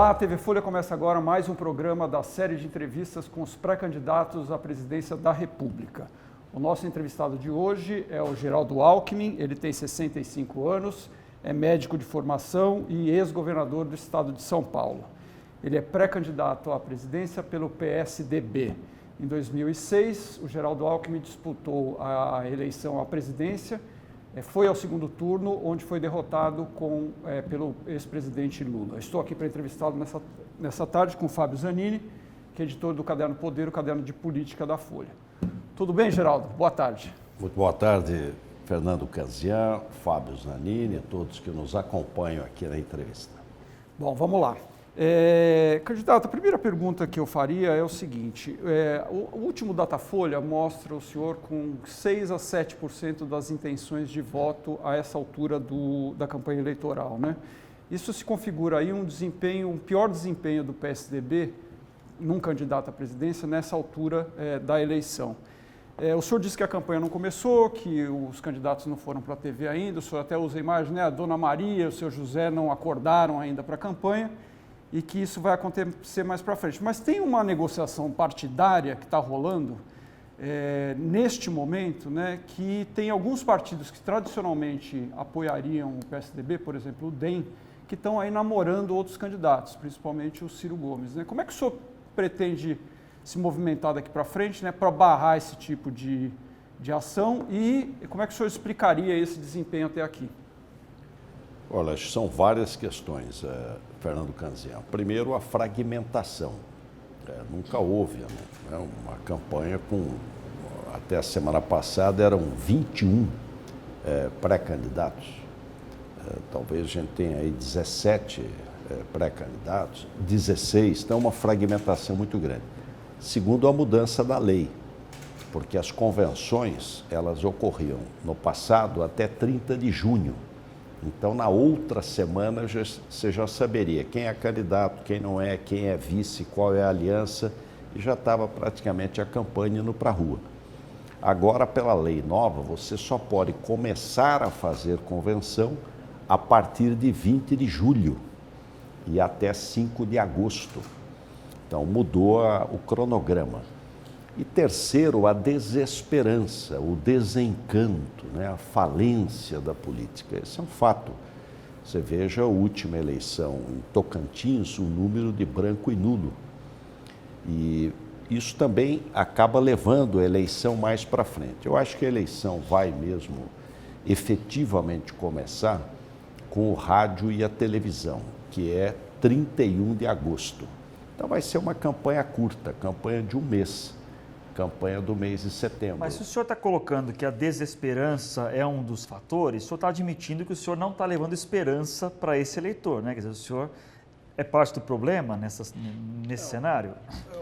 Olá, a TV Folha começa agora mais um programa da série de entrevistas com os pré-candidatos à presidência da República. O nosso entrevistado de hoje é o Geraldo Alckmin, ele tem 65 anos, é médico de formação e ex-governador do estado de São Paulo. Ele é pré-candidato à presidência pelo PSDB. Em 2006, o Geraldo Alckmin disputou a eleição à presidência, foi ao segundo turno, onde foi derrotado pelo ex-presidente Lula. Estou aqui para entrevistá-lo nessa tarde com o Fábio Zanini, que é editor do Caderno Poder, o caderno de política da Folha. Tudo bem, Geraldo? Boa tarde. Muito boa tarde, Fernando Canzian, Fábio Zanini e todos que nos acompanham aqui na entrevista. Bom, vamos lá. Candidato, a primeira pergunta que eu faria é o seguinte, o último Datafolha mostra o senhor com 6 a 7% das intenções de voto a essa altura da campanha eleitoral, né? Isso se configura aí um pior desempenho do PSDB num candidato à presidência nessa altura da eleição. O senhor disse que a campanha não começou, que os candidatos não foram para a TV ainda, o senhor até usa a imagem, né? A Dona Maria e o seu José não acordaram ainda para a campanha, e que isso vai acontecer mais para frente. Mas tem uma negociação partidária que está rolando neste momento, né, que tem alguns partidos que tradicionalmente apoiariam o PSDB, por exemplo, o DEM, que estão aí namorando outros candidatos, principalmente o Ciro Gomes, né? Como é que o senhor pretende se movimentar daqui para frente, né, para barrar esse tipo de ação e como é que o senhor explicaria esse desempenho até aqui? Olha, são várias questões, Fernando Canzian. Primeiro, a fragmentação. Nunca houve uma campanha até a semana passada, eram 21 pré-candidatos. Talvez a gente tenha aí 17 pré-candidatos, 16, então uma fragmentação muito grande. Segundo, a mudança da lei, porque as convenções, elas ocorriam no passado até 30 de junho. Então, na outra semana, você já saberia quem é candidato, quem não é, quem é vice, qual é a aliança, e já estava praticamente a campanha indo para a rua. Agora, pela lei nova, você só pode começar a fazer convenção a partir de 20 de julho e até 5 de agosto. Então, mudou o cronograma. E terceiro, a desesperança, o desencanto, né? A falência da política. Esse é um fato. Você veja a última eleição em Tocantins, o número de branco e nulo. E isso também acaba levando a eleição mais para frente. Eu acho que a eleição vai mesmo efetivamente começar com o rádio e a televisão, que é 31 de agosto. Então vai ser uma campanha curta, campanha de um mês. Campanha do mês de setembro. Mas se o senhor está colocando que a desesperança é um dos fatores, o senhor está admitindo que o senhor não está levando esperança para esse eleitor, né? Quer dizer, o senhor é parte do problema nesse cenário?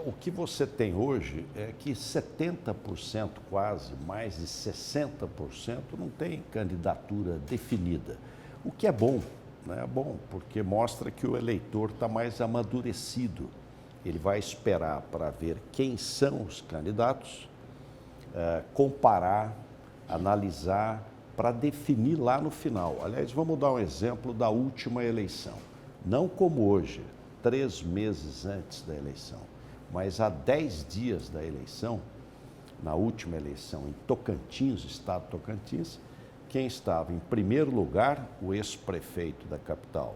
O que você tem hoje é que 70% quase, mais de 60% não tem candidatura definida. O que é bom, né? É bom, porque mostra que o eleitor está mais amadurecido. Ele vai esperar para ver quem são os candidatos, comparar, analisar, para definir lá no final. Aliás, vamos dar um exemplo da última eleição. Não como hoje, 3 meses antes da eleição, mas há 10 dias da eleição, na última eleição em Tocantins, estado de Tocantins, quem estava em primeiro lugar, o ex-prefeito da capital,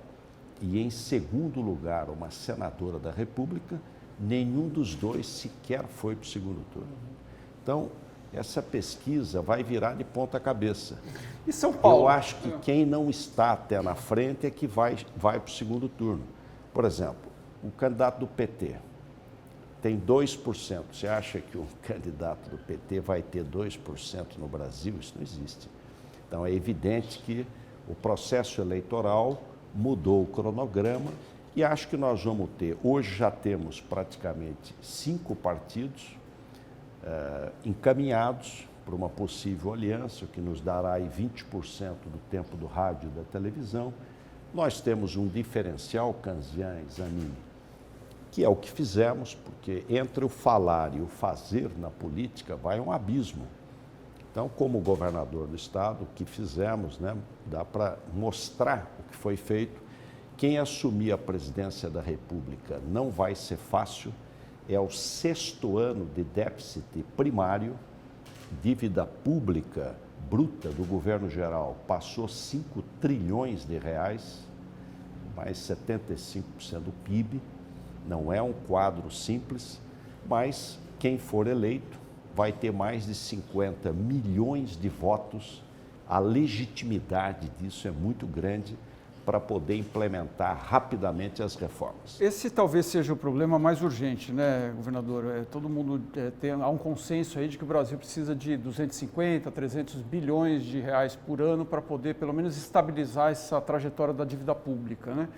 e em segundo lugar uma senadora da República, nenhum dos dois sequer foi para o segundo turno. Então, essa pesquisa vai virar de ponta cabeça. E São Paulo? Eu acho que quem não está até na frente é que vai para o segundo turno. Por exemplo, o candidato do PT tem 2%. Você acha que o candidato do PT vai ter 2% no Brasil? Isso não existe. Então, é evidente que o processo eleitoral mudou o cronograma e acho que nós vamos ter, hoje já temos praticamente 5 partidos encaminhados para uma possível aliança, que nos dará aí 20% do tempo do rádio e da televisão. Nós temos um diferencial, Canzian e Zanini, que é o que fizemos, porque entre o falar e o fazer na política vai um abismo. Então, como governador do estado, o que fizemos, né, dá para mostrar o que foi feito quem assumir a presidência da República não vai ser fácil, é o 6º ano de déficit primário, dívida pública bruta do governo geral passou 5 trilhões de reais, mais 75% do PIB, não é um quadro simples, mas quem for eleito vai ter mais de 50 milhões de votos, a legitimidade disso é muito grande para poder implementar rapidamente as reformas. Esse talvez seja o problema mais urgente, né, governador? Todo mundo há um consenso aí de que o Brasil precisa de 250, 300 bilhões de reais por ano para poder, pelo menos, estabilizar essa trajetória da dívida pública, né?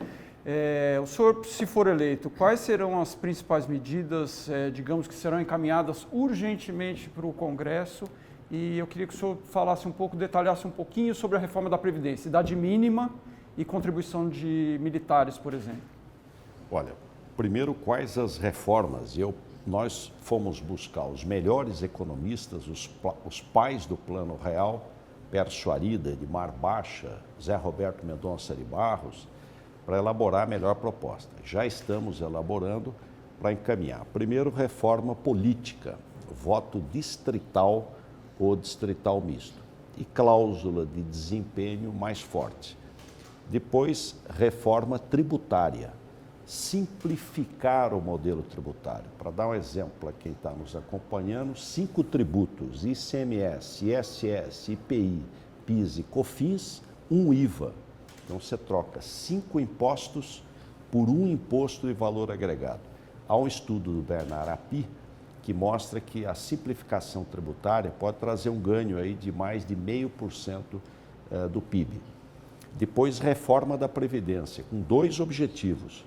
O senhor, se for eleito, quais serão as principais medidas, digamos, que serão encaminhadas urgentemente para o Congresso? E eu queria que o senhor falasse um pouco, detalhasse um pouquinho sobre a reforma da Previdência, idade mínima e contribuição de militares, por exemplo. Olha, primeiro, quais as reformas? Nós fomos buscar os melhores economistas, os pais do Plano Real, Pércio Arida, Edmar Baixa, Zé Roberto Mendonça de Barros, para elaborar a melhor proposta. Já estamos elaborando para encaminhar. Primeiro, reforma política, voto distrital ou distrital misto, e cláusula de desempenho mais forte. Depois, reforma tributária, simplificar o modelo tributário. Para dar um exemplo para quem está nos acompanhando, 5 tributos, ICMS, ISS, IPI, PIS e COFINS, um IVA. Então, você troca 5 impostos por um imposto de valor agregado. Há um estudo do Bernard Api que mostra que a simplificação tributária pode trazer um ganho aí de mais de 0,5% do PIB. Depois, reforma da Previdência, com 2 objetivos.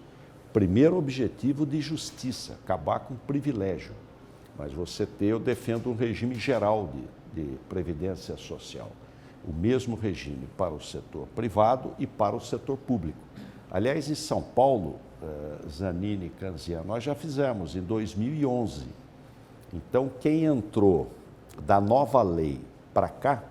Primeiro objetivo de justiça, acabar com o privilégio. Mas eu defendo um regime geral de previdência social. O mesmo regime para o setor privado e para o setor público. Aliás, em São Paulo, Zanini e Canzian, nós já fizemos em 2011. Então, quem entrou da nova lei para cá,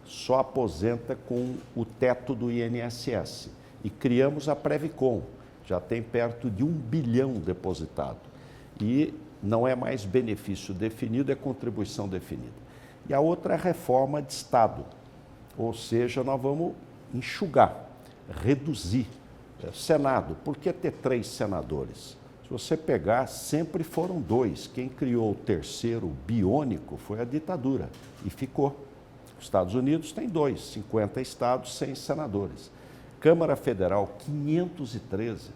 só aposenta com o teto do INSS. E criamos a Previcom, já tem perto de 1 bilhão depositado. E não é mais benefício definido, é contribuição definida. E a outra é a reforma de Estado, ou seja, nós vamos enxugar, reduzir. Senado, por que ter 3 senadores? Se você pegar, sempre foram 2. Quem criou o terceiro biônico foi a ditadura e ficou. Os Estados Unidos tem 2, 50 estados, 100 senadores. Câmara Federal, 513.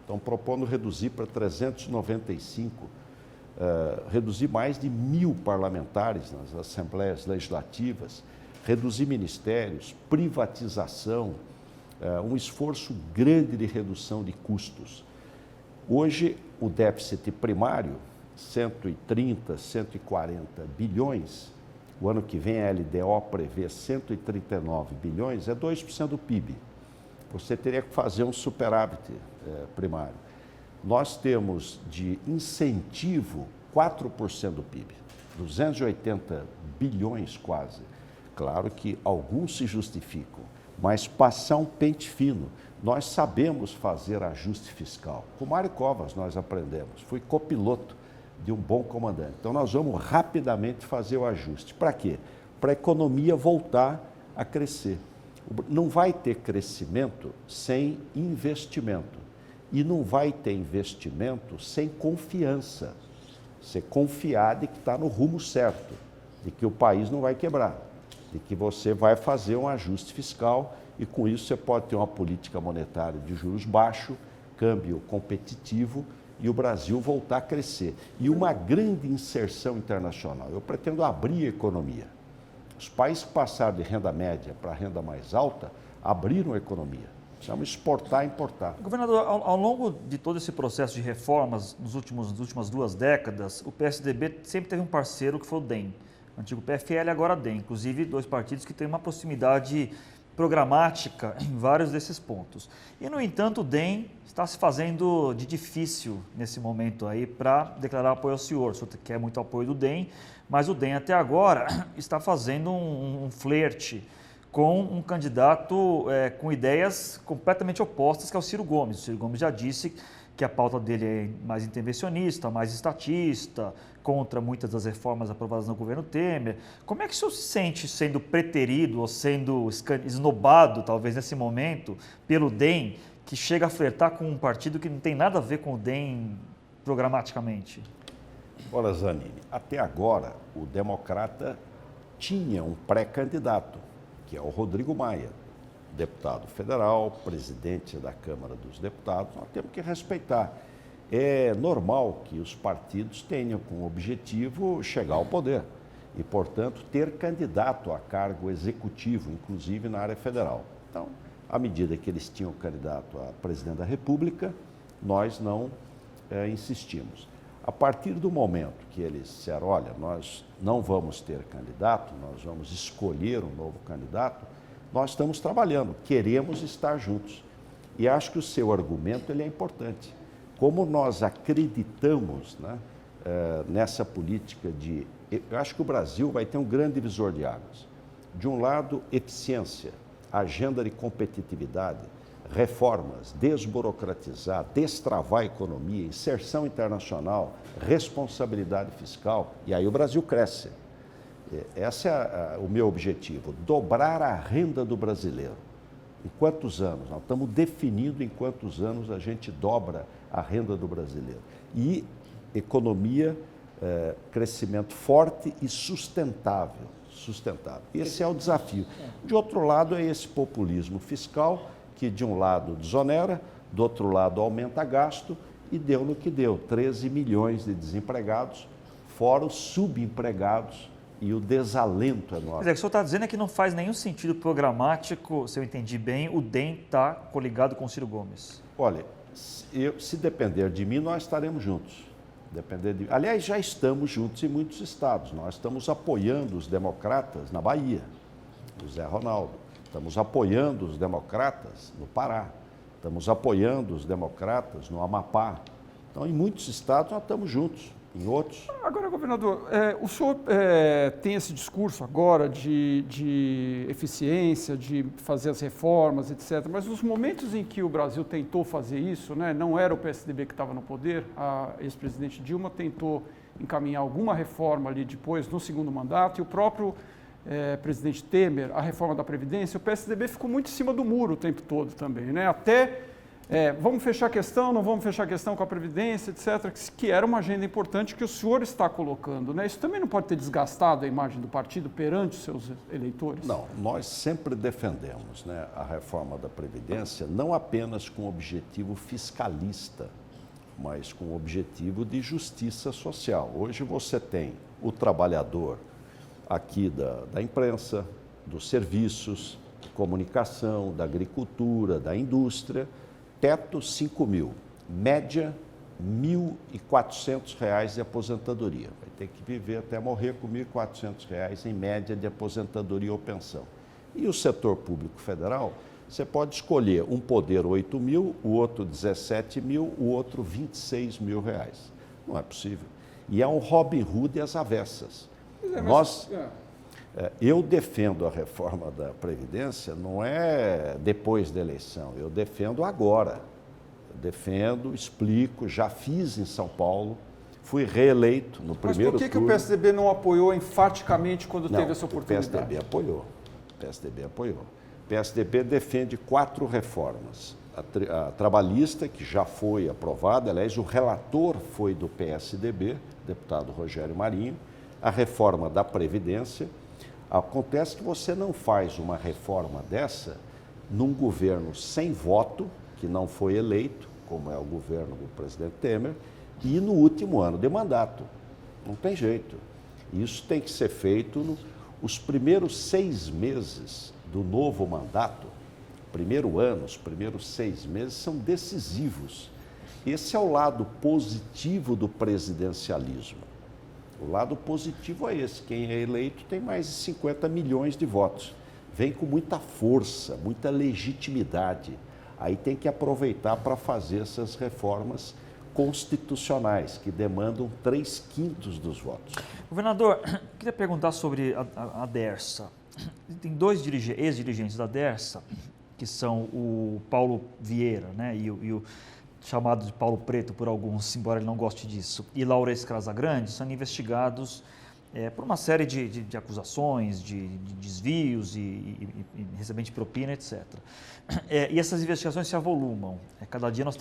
Estão propondo reduzir para 395. Reduzir mais de 1.000 parlamentares nas assembleias legislativas. Reduzir ministérios, privatização, um esforço grande de redução de custos. Hoje, o déficit primário, 130, 140 bilhões, o ano que vem a LDO prevê 139 bilhões, é 2% do PIB. Você teria que fazer um superávit primário. Nós temos de incentivo 4% do PIB, 280 bilhões quase. Claro que alguns se justificam, mas passar um pente fino. Nós sabemos fazer ajuste fiscal. Com Mário Covas nós aprendemos, fui copiloto de um bom comandante. Então nós vamos rapidamente fazer o ajuste. Para quê? Para a economia voltar a crescer. Não vai ter crescimento sem investimento. E não vai ter investimento sem confiança. Você confiar de que está no rumo certo, de que o país não vai quebrar, de que você vai fazer um ajuste fiscal e com isso você pode ter uma política monetária de juros baixos, câmbio competitivo e o Brasil voltar a crescer. E uma grande inserção internacional. Eu pretendo abrir a economia. Os países que passaram de renda média para renda mais alta abriram a economia. Precisamos exportar e importar. Governador, ao longo de todo esse processo de reformas, nas últimas 2 décadas, o PSDB sempre teve um parceiro que foi o DEM. O antigo PFL, agora DEM. Inclusive, 2 partidos que têm uma proximidade programática em vários desses pontos. E, no entanto, o DEM está se fazendo de difícil nesse momento aí para declarar apoio ao senhor. O senhor quer muito apoio do DEM, mas o DEM até agora está fazendo um flerte com um candidato com ideias completamente opostas, que é o Ciro Gomes. O Ciro Gomes já disse que a pauta dele é mais intervencionista, mais estatista, contra muitas das reformas aprovadas no governo Temer. Como é que o senhor se sente sendo preterido ou sendo esnobado, talvez nesse momento, pelo DEM, que chega a flertar com um partido que não tem nada a ver com o DEM programaticamente? Ora, Zanini, até agora o Democrata tinha um pré-candidato, que é o Rodrigo Maia, deputado federal, presidente da Câmara dos Deputados. Nós temos que respeitar. É normal que os partidos tenham como objetivo chegar ao poder e, portanto, ter candidato a cargo executivo, inclusive na área federal. Então, à medida que eles tinham candidato a presidente da República, nós não insistimos. A partir do momento que eles disseram, olha, nós não vamos ter candidato, nós vamos escolher um novo candidato, nós estamos trabalhando, queremos estar juntos. E acho que o seu argumento ele é importante. Como nós acreditamos, né, nessa política de... Eu acho que o Brasil vai ter um grande divisor de águas. De um lado, eficiência, agenda de competitividade, reformas, desburocratizar, destravar a economia, inserção internacional, responsabilidade fiscal, e aí o Brasil cresce. Esse é o meu objetivo, dobrar a renda do brasileiro. Em quantos anos? Nós estamos definindo em quantos anos a gente dobra a renda do brasileiro. E economia, crescimento forte e sustentável. Esse é o desafio. De outro lado, é esse populismo fiscal que, de um lado, desonera, do outro lado, aumenta gasto e deu no que deu. 13 milhões de desempregados, fora os subempregados e o desalento enorme. Quer dizer, o que o senhor está dizendo é que não faz nenhum sentido programático, se eu entendi bem, o DEM está coligado com o Ciro Gomes. Olha, se depender de mim, nós estaremos juntos. Aliás, já estamos juntos em muitos estados. Nós estamos apoiando os democratas na Bahia, o Zé Ronaldo. Estamos apoiando os democratas no Pará. Estamos apoiando os democratas no Amapá. Então, em muitos estados, nós estamos juntos. Em outros. Agora, governador, o senhor tem esse discurso agora de eficiência, de fazer as reformas, etc. Mas nos momentos em que o Brasil tentou fazer isso, né, não era o PSDB que estava no poder, a ex-presidente Dilma tentou encaminhar alguma reforma ali depois, no segundo mandato, e o próprio presidente Temer, a reforma da Previdência, o PSDB ficou muito em cima do muro o tempo todo também, né? Até... vamos fechar a questão, não vamos fechar a questão com a Previdência, etc., que era uma agenda importante que o senhor está colocando, né? Isso também não pode ter desgastado a imagem do partido perante os seus eleitores? Não, nós sempre defendemos, né, a reforma da Previdência, não apenas com objetivo fiscalista, mas com objetivo de justiça social. Hoje você tem o trabalhador aqui da imprensa, dos serviços, de comunicação, da agricultura, da indústria, teto 5 mil, média R$ 1.400 de aposentadoria. Vai ter que viver até morrer com R$ 1.400 em média de aposentadoria ou pensão. E o setor público federal, você pode escolher um poder 8 mil, o outro 17 mil, o outro 26 mil reais. Não é possível. E é um Robin Hood às avessas. Eu defendo a reforma da Previdência, não é depois da eleição, eu defendo agora. Eu defendo, explico, já fiz em São Paulo, fui reeleito no primeiro turno. Mas por que o PSDB não apoiou enfaticamente quando teve essa oportunidade? O PSDB apoiou. O PSDB defende 4 reformas. A trabalhista, que já foi aprovada, aliás, o relator foi do PSDB, deputado Rogério Marinho, a reforma da Previdência. Acontece que você não faz uma reforma dessa num governo sem voto, que não foi eleito, como é o governo do presidente Temer, e no último ano de mandato. Não tem jeito. Isso tem que ser feito nos primeiros 6 meses do novo mandato. Primeiro ano, os primeiros 6 meses são decisivos. Esse é o lado positivo do presidencialismo. O lado positivo é esse, quem é eleito tem mais de 50 milhões de votos. Vem com muita força, muita legitimidade. Aí tem que aproveitar para fazer essas reformas constitucionais, que demandam 3/5 dos votos. Governador, queria perguntar sobre a Dersa. tem dois ex-dirigentes da Dersa, que são o Paulo Vieira, né, e o chamado de Paulo Preto por alguns, embora ele não goste disso, e Laurence Casagrande, são investigados por uma série de acusações, de desvios e recebimento de propina, etc. E essas investigações se avolumam. Cada dia nós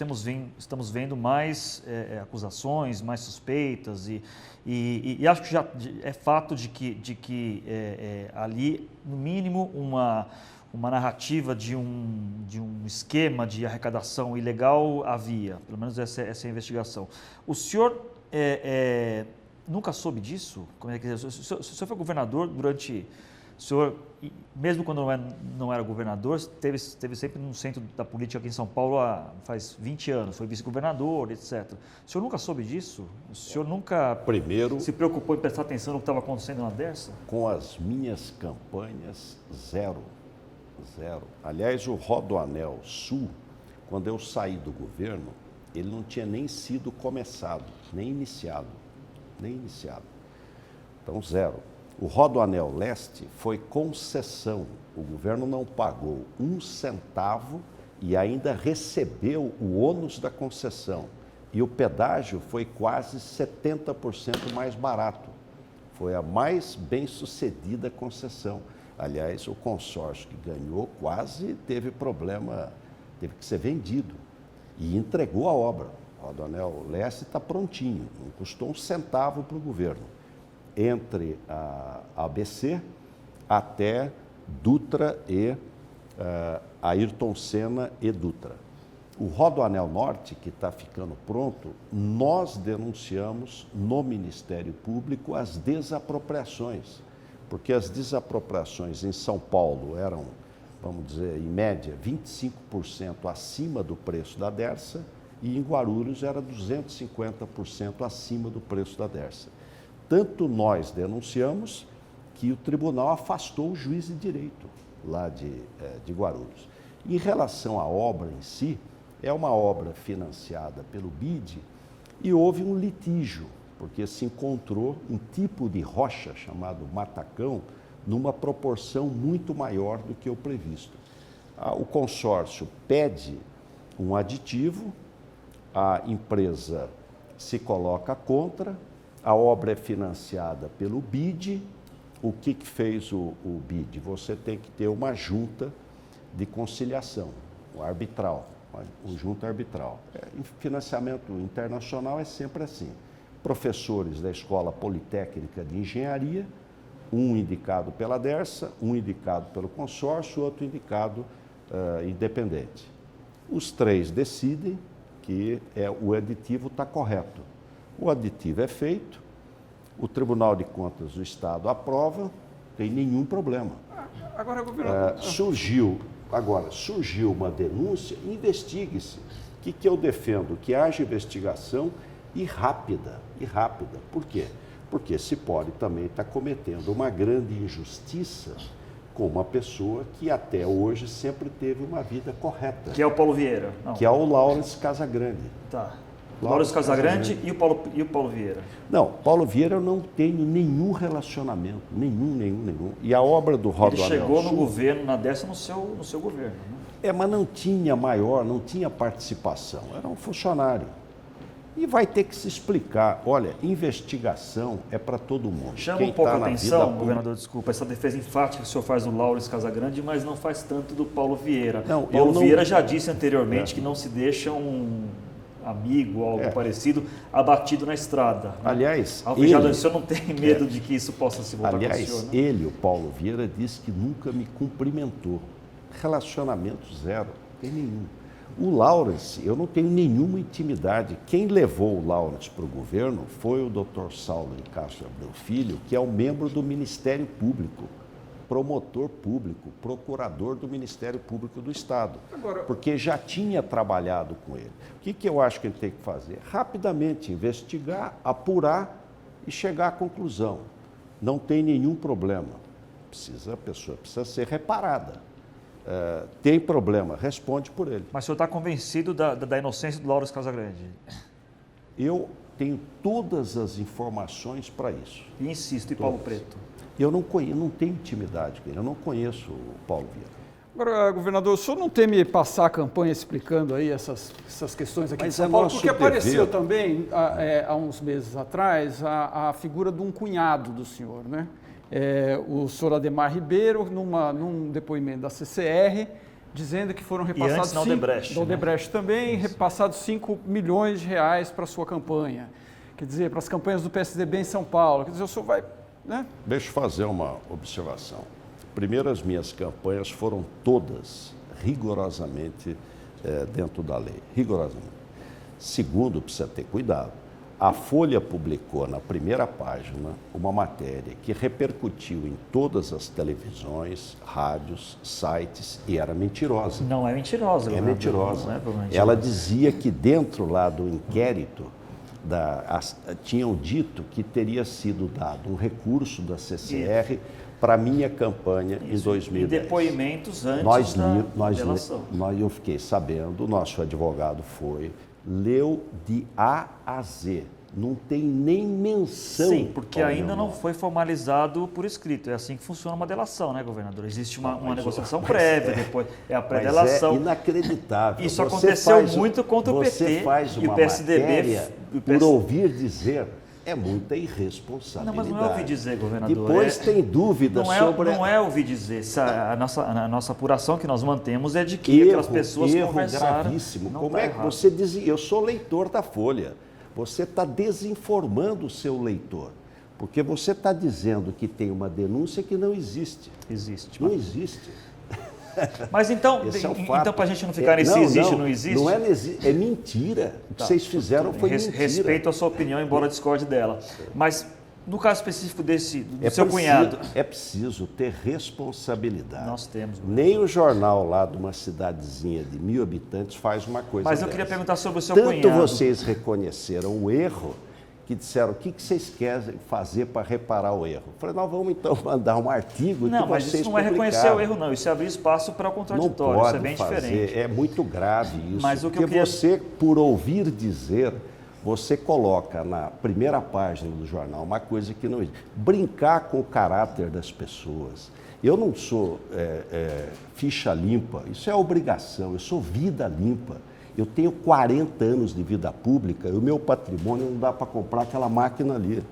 estamos vendo mais acusações, mais suspeitas e acho que já é fato de que ali, no mínimo, uma narrativa de um esquema de arrecadação ilegal havia, pelo menos essa é a investigação. O senhor nunca soube disso? Como é que o senhor foi governador durante... O senhor, mesmo quando não era governador, esteve sempre no centro da política aqui em São Paulo faz 20 anos, foi vice-governador, etc. O senhor nunca soube disso? O senhor nunca se preocupou em prestar atenção no que estava acontecendo na Dersa? Com as minhas campanhas, zero. Aliás, o Rodoanel Sul, quando eu saí do governo, ele não tinha nem sido começado, nem iniciado. Então, zero. O Rodoanel Leste foi concessão. O governo não pagou 1 centavo e ainda recebeu o ônus da concessão. E o pedágio foi quase 70% mais barato. Foi a mais bem-sucedida concessão. Aliás, o consórcio que ganhou quase teve problema, teve que ser vendido e entregou a obra. O Rodoanel Leste está prontinho, não custou 1 centavo para o governo. Entre a ABC até Dutra e Ayrton Senna e Dutra. O Rodoanel Norte, que está ficando pronto, nós denunciamos no Ministério Público as desapropriações, porque as desapropriações em São Paulo eram, vamos dizer, em média, 25% acima do preço da Dersa e em Guarulhos era 250% acima do preço da Dersa. Tanto nós denunciamos que o tribunal afastou o juiz de direito lá de Guarulhos. Em relação à obra em si, é uma obra financiada pelo BID e houve um litígio, porque se encontrou um tipo de rocha chamado matacão numa proporção muito maior do que o previsto. O consórcio pede um aditivo, a empresa se coloca contra, a obra é financiada pelo BID. O que fez o BID? Você tem que ter uma junta de conciliação, o arbitral, o junta arbitral. Em financiamento internacional é sempre assim. Professores da Escola Politécnica de Engenharia, um indicado pela Dersa, um indicado pelo consórcio, outro indicado independente. Os 3 decidem que o aditivo está correto. O aditivo é feito, o Tribunal de Contas do Estado aprova, não tem nenhum problema. Agora, governador... Surgiu uma denúncia, investigue-se. O que eu defendo? Que haja investigação e rápida. Por quê? Porque se pode também estar cometendo uma grande injustiça com uma pessoa que até hoje sempre teve uma vida correta. Que é o Paulo Vieira. Não. Que é o Laurence Casagrande. Tá. Laurence Casagrande e o Paulo Vieira. Não, Paulo Vieira eu não tenho nenhum relacionamento, nenhum. E a obra do Rodoanel Ele chegou Sul, no governo, na Dersa, no seu governo. Né? Mas não tinha participação, era um funcionário. E vai ter que se explicar. Olha, investigação é para todo mundo. Chama um pouco a atenção, governador, desculpa, essa defesa enfática que o senhor faz do Laurence Casagrande, mas não faz tanto do Paulo Vieira. Não, Paulo Vieira já disse anteriormente que não se deixa um amigo ou algo parecido abatido na estrada. Né? Aliás, o senhor não tem medo de que isso possa se voltar contra o senhor, né? Ele, o Paulo Vieira, disse que nunca me cumprimentou. Relacionamento zero, não tem nenhum. O Laurence, eu não tenho nenhuma intimidade. Quem levou o Laurence para o governo foi o Dr. Saulo de Castro Abreu Filho, que é um membro do Ministério Público, promotor público, procurador do Ministério Público do Estado, porque já tinha trabalhado com ele. O que eu acho que ele tem que fazer? Rapidamente investigar, apurar e chegar à conclusão. Não tem nenhum problema. A pessoa precisa ser reparada. Tem problema, responde por ele. Mas o senhor está convencido da inocência do Laurence Casagrande? Eu tenho todas as informações para isso. E insisto, e Paulo Preto? Eu não tenho intimidade com ele, eu não conheço o Paulo Vieira. Agora, governador, o senhor não teme passar a campanha explicando aí essas questões aqui Mas em São é Paulo? nosso Porque apareceu dever. também, há uns meses atrás, a figura de um cunhado do senhor, né? O senhor Ademar Ribeiro, num depoimento da CCR, dizendo que foram repassados... E antes na Odebrecht. Da Odebrecht também, repassados 5 milhões de reais para a sua campanha. Quer dizer, para as campanhas do PSDB em São Paulo. Quer dizer, o senhor vai... né? Deixa eu fazer uma observação. Primeiro, as minhas campanhas foram todas rigorosamente dentro da lei, rigorosamente. Segundo, precisa ter cuidado. A Folha publicou na primeira página uma matéria que repercutiu em todas as televisões, rádios, sites e era mentirosa. Não é mentirosa. É mentirosa. Não é mentirosa. Ela dizia que dentro lá do inquérito tinham dito que teria sido dado um recurso da CCR para a minha campanha em 2010. E depoimentos antes da delação. Eu fiquei sabendo, o nosso advogado leu de A a Z. Não tem nem menção. Sim, porque ao ainda meu não nome. foi formalizado por escrito. É assim que funciona uma delação, né, governador? Existe uma negociação prévia, depois é a pré-delação. É inacreditável. Isso aconteceu muito contra o PT Você faz e uma o PSDB. matéria por ouvir dizer. É muita irresponsabilidade. Não, mas não é ouvir dizer, governador. Depois tem dúvida sobre... Não é ouvir dizer. A nossa apuração que nós mantemos é de que aquelas pessoas conversaram. Gravíssimo. Como tá é que errado. você diz? Eu sou leitor da Folha. Você está desinformando o seu leitor. Porque você está dizendo que tem uma denúncia que não existe. Existe. Não existe. Mas então, Esse é o fato. então para a gente não ficar nesse existe ou não existe... Não é mentira. O que vocês fizeram foi mentira. Respeito a sua opinião, embora discorde dela. Mas, no caso específico do seu cunhado... É preciso ter responsabilidade. Nós temos. Nem o jornal lá de uma cidadezinha de 1.000 habitantes faz uma coisa Mas eu dessa. queria perguntar sobre o seu Tanto cunhado. vocês reconheceram o erro, que disseram, o que vocês querem fazer para reparar o erro? Eu falei, nós vamos então mandar um artigo Não, que mas vocês isso não é reconhecer o erro, não. Isso é abrir espaço para o contraditório. Não Isso pode é bem fazer. diferente. É muito grave isso. Mas o que porque eu queria... você, por ouvir dizer, você coloca na primeira página do jornal uma coisa que não existe. Brincar com o caráter das pessoas. Eu não sou ficha limpa, isso é obrigação, eu sou vida limpa. Eu tenho 40 anos de vida pública e o meu patrimônio não dá para comprar aquela máquina ali.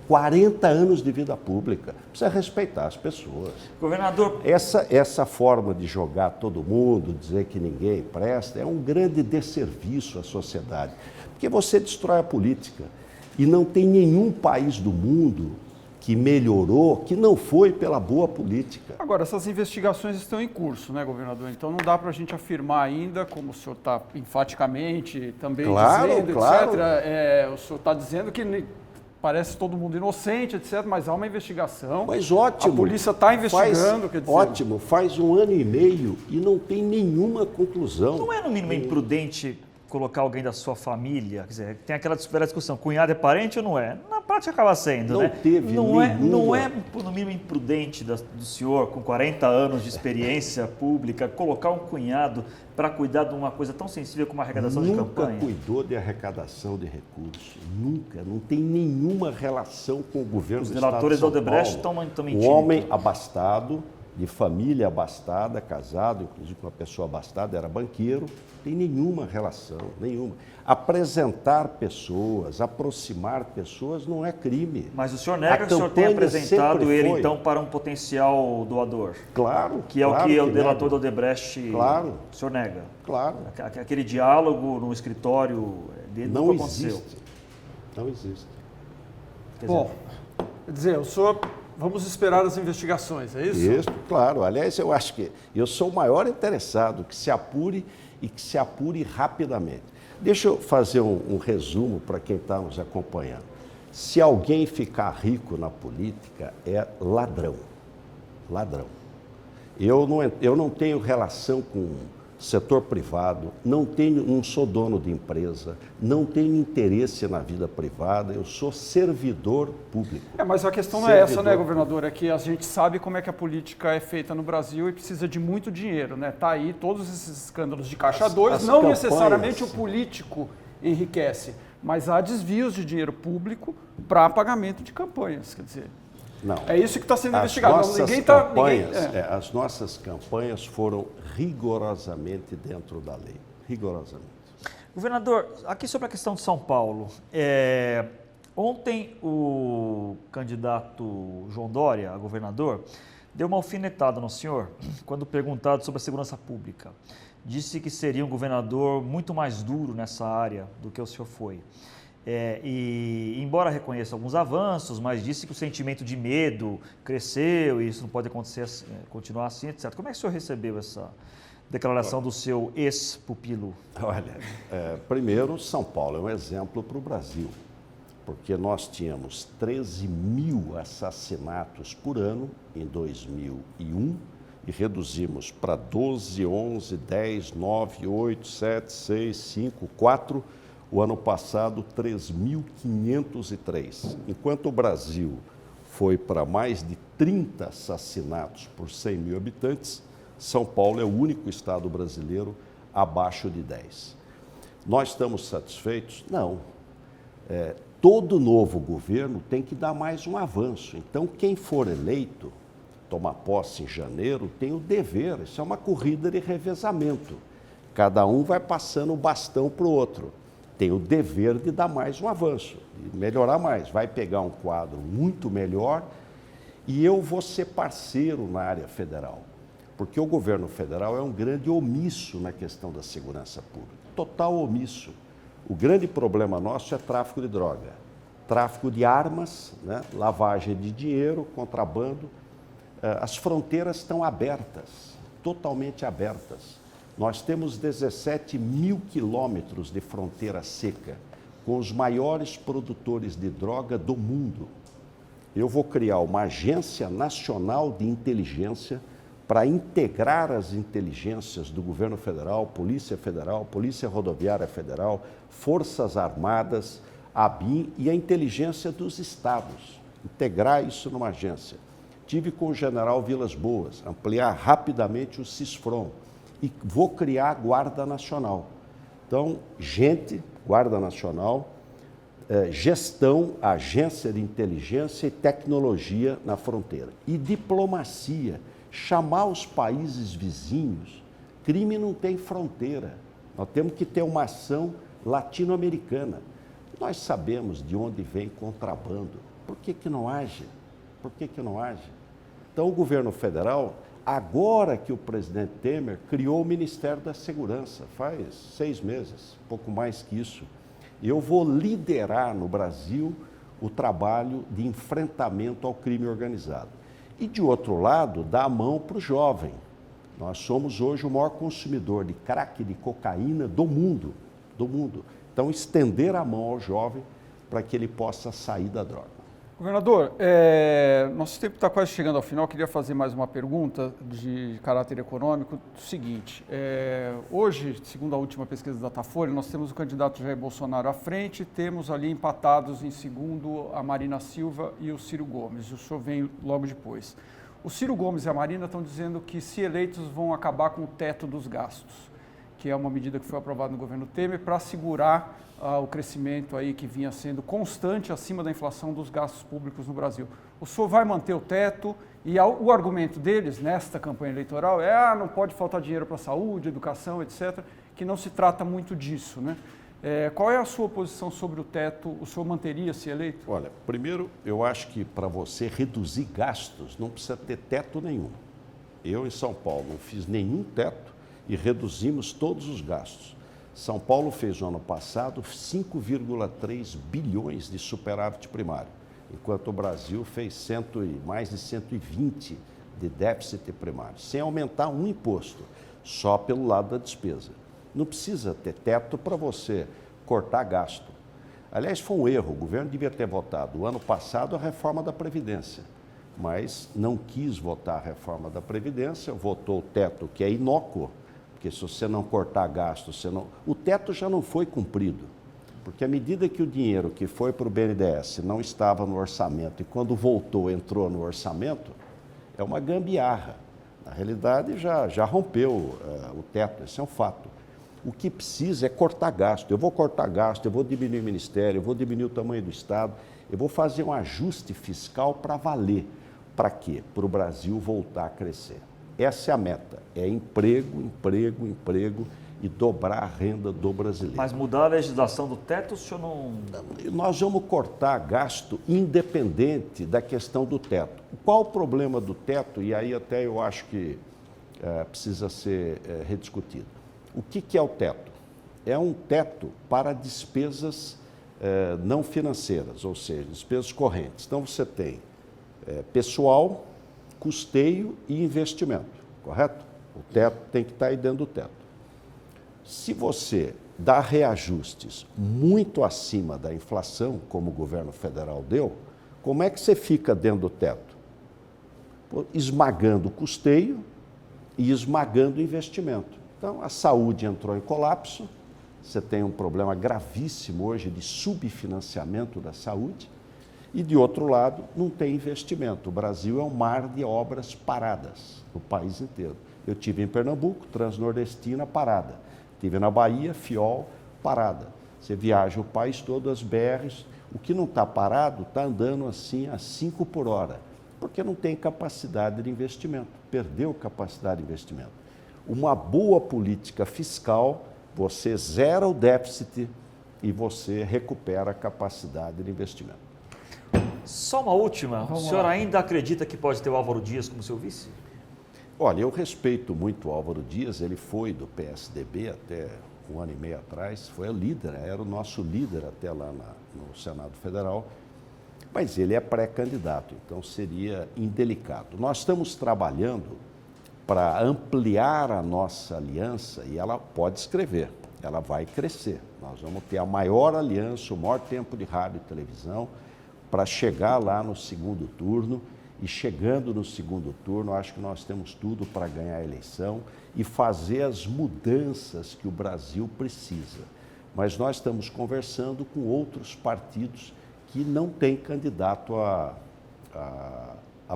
40 anos de vida pública. Precisa respeitar as pessoas. Governador... Essa forma de jogar todo mundo, dizer que ninguém presta, é um grande desserviço à sociedade. Porque você destrói a política. E não tem nenhum país do mundo que melhorou, que não foi pela boa política. Agora, essas investigações estão em curso, né, governador? Então não dá para a gente afirmar ainda, como o senhor está enfaticamente também dizendo, claro. etc. O senhor está dizendo que parece todo mundo inocente, etc., mas há uma investigação. Mas ótimo. A polícia está investigando, quer dizer... Ótimo, faz 1 ano e meio e não tem nenhuma conclusão. Não é, no mínimo, imprudente colocar alguém da sua família? Quer dizer, tem aquela velha discussão, cunhado é parente ou não é? Na prática acaba sendo, não né? Teve não nenhuma. é, no mínimo, imprudente do senhor, com 40 anos de experiência pública, colocar um cunhado para cuidar de uma coisa tão sensível como a arrecadação de campanha? Nunca cuidou de arrecadação de recursos. Nunca. Não tem nenhuma relação com o governo do Estado de São Paulo. Os delatores da Odebrecht estão mentindo. Um homem abastado, de família abastada, casado, inclusive com uma pessoa abastada, era banqueiro, tem nenhuma relação, nenhuma. Apresentar pessoas, aproximar pessoas não é crime. Mas o senhor nega que o senhor tenha apresentado ele, foi. então, para um potencial doador? Claro. Que é claro o que o nego. delator da Odebrecht, Claro. o senhor nega? Claro. Aquele diálogo no escritório dele Não nunca aconteceu? existe. Não existe. Bom, quer dizer, o senhor... Vamos esperar as investigações, é isso? Isso, claro. Aliás, eu acho que eu sou o maior interessado que se apure e que se apure rapidamente. Deixa eu fazer um resumo para quem está nos acompanhando. Se alguém ficar rico na política, é ladrão. Ladrão. Eu não tenho relação com setor privado, não sou dono de empresa, não tenho interesse na vida privada, eu sou servidor público. Mas a questão não é essa, né, governador? É que a gente sabe como é que a política é feita no Brasil e precisa de muito dinheiro, né? Tá aí todos esses escândalos de Caixa 2, não campanhas, necessariamente o político enriquece, mas há desvios de dinheiro público para pagamento de campanhas, quer dizer... Não. É isso que está sendo investigado. As nossas campanhas foram rigorosamente dentro da lei. Rigorosamente. Governador, aqui sobre a questão de São Paulo. Ontem o candidato João Dória, a governador, deu uma alfinetada no senhor quando perguntado sobre a segurança pública. Disse que seria um governador muito mais duro nessa área do que o senhor foi. E embora reconheça alguns avanços, mas disse que o sentimento de medo cresceu e isso não pode acontecer, continuar assim, etc. Como é que o senhor recebeu essa declaração do seu ex-pupilo? Olha, primeiro, São Paulo é um exemplo para o Brasil, porque nós tínhamos 13 mil assassinatos por ano em 2001 e reduzimos para 12, 11, 10, 9, 8, 7, 6, 5, 4, o ano passado 3.503. Enquanto o Brasil foi para mais de 30 assassinatos por 100 mil habitantes, São Paulo é o único estado brasileiro abaixo de 10. Nós estamos satisfeitos? Não. Todo novo governo tem que dar mais um avanço. Então, quem for eleito, tomar posse em janeiro, tem o dever. Isso é uma corrida de revezamento. Cada um vai passando o bastão para o outro. Tem o dever de dar mais um avanço, de melhorar mais. Vai pegar um quadro muito melhor e eu vou ser parceiro na área federal. Porque o governo federal é um grande omisso na questão da segurança pública. Total omisso. O grande problema nosso é tráfico de droga, tráfico de armas, né? Lavagem de dinheiro, contrabando. As fronteiras estão abertas, totalmente abertas. Nós temos 17 mil quilômetros de fronteira seca, com os maiores produtores de droga do mundo. Eu vou criar uma agência nacional de inteligência para integrar as inteligências do governo federal, Polícia Rodoviária Federal, Forças Armadas, a ABIN e a inteligência dos estados. Integrar isso numa agência. Tive com o general Vilas Boas, ampliar rapidamente o CISFRON e vou criar a Guarda Nacional. Então, Guarda Nacional, gestão, agência de inteligência e tecnologia na fronteira. E diplomacia. Chamar os países vizinhos, crime não tem fronteira. Nós temos que ter uma ação latino-americana. Nós sabemos de onde vem contrabando. Por que não age? Por que não age? Então, o governo federal, agora que o presidente Temer criou o Ministério da Segurança, faz 6 meses, pouco mais que isso, eu vou liderar no Brasil o trabalho de enfrentamento ao crime organizado. E, de outro lado, dá a mão para o jovem. Nós somos hoje o maior consumidor de crack e de cocaína do mundo. Então, estender a mão ao jovem para que ele possa sair da droga. Governador, nosso tempo está quase chegando ao final. Queria fazer mais uma pergunta de caráter econômico. O seguinte, hoje, segundo a última pesquisa da Datafolha, nós temos o candidato Jair Bolsonaro à frente, temos ali empatados em segundo a Marina Silva e o Ciro Gomes. O senhor vem logo depois. O Ciro Gomes e a Marina estão dizendo que, se eleitos, vão acabar com o teto dos gastos, que é uma medida que foi aprovada no governo Temer para segurar o crescimento aí que vinha sendo constante acima da inflação dos gastos públicos no Brasil. O senhor vai manter o teto e o argumento deles nesta campanha eleitoral não pode faltar dinheiro para saúde, educação, etc., que não se trata muito disso, né? Qual é a sua posição sobre o teto? O senhor manteria se eleito? Olha, primeiro, eu acho que para você reduzir gastos não precisa ter teto nenhum. Eu, em São Paulo, não fiz nenhum teto e reduzimos todos os gastos. São Paulo fez no ano passado 5,3 bilhões de superávit primário, enquanto o Brasil fez mais de 120 de déficit primário, sem aumentar um imposto, só pelo lado da despesa. Não precisa ter teto para você cortar gasto. Aliás, foi um erro, o governo devia ter votado o ano passado a reforma da Previdência, mas não quis votar a reforma da Previdência, votou o teto, que é inócuo, porque se você não cortar gasto, o teto já não foi cumprido, porque à medida que o dinheiro que foi para o BNDES não estava no orçamento e quando voltou entrou no orçamento, é uma gambiarra. Na realidade, já rompeu o teto, esse é um fato. O que precisa é cortar gasto. Eu vou cortar gasto, eu vou diminuir o ministério, eu vou diminuir o tamanho do Estado, eu vou fazer um ajuste fiscal para valer. Para quê? Para o Brasil voltar a crescer. Essa é a meta, é emprego, emprego, emprego e dobrar a renda do brasileiro. Mas mudar a legislação do teto, o senhor não... Nós vamos cortar gasto independente da questão do teto. Qual o problema do teto? E aí até eu acho que precisa ser rediscutido. O que é o teto? É um teto para despesas não financeiras, ou seja, despesas correntes. Então você tem pessoal, custeio e investimento, correto? O teto tem que estar aí dentro do teto. Se você dá reajustes muito acima da inflação, como o governo federal deu, como é que você fica dentro do teto? Esmagando o custeio e esmagando o investimento. Então, a saúde entrou em colapso, você tem um problema gravíssimo hoje de subfinanciamento da saúde, e, de outro lado, não tem investimento. O Brasil é um mar de obras paradas no país inteiro. Eu estive em Pernambuco, Transnordestina, parada. Estive na Bahia, Fiol, parada. Você viaja o país todo, as BRs, o que não está parado está andando assim a 5 por hora, porque não tem capacidade de investimento, perdeu capacidade de investimento. Uma boa política fiscal, você zera o déficit e você recupera a capacidade de investimento. Só uma última. O senhor ainda acredita que pode ter o Álvaro Dias como seu vice? Olha, eu respeito muito o Álvaro Dias, ele foi do PSDB até 1 ano e meio atrás, foi o líder, era o nosso líder até lá no Senado Federal, mas ele é pré-candidato, então seria indelicado. Nós estamos trabalhando para ampliar a nossa aliança e ela pode escrever, ela vai crescer. Nós vamos ter a maior aliança, o maior tempo de rádio e televisão, para chegar lá no segundo turno, e chegando no segundo turno, acho que nós temos tudo para ganhar a eleição e fazer as mudanças que o Brasil precisa. Mas nós estamos conversando com outros partidos que não têm candidato a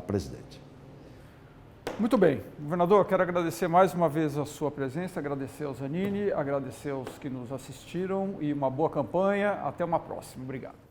presidente. Muito bem. Governador, quero agradecer mais uma vez a sua presença, agradecer ao Zanini, agradecer aos que nos assistiram e uma boa campanha. Até uma próxima. Obrigado.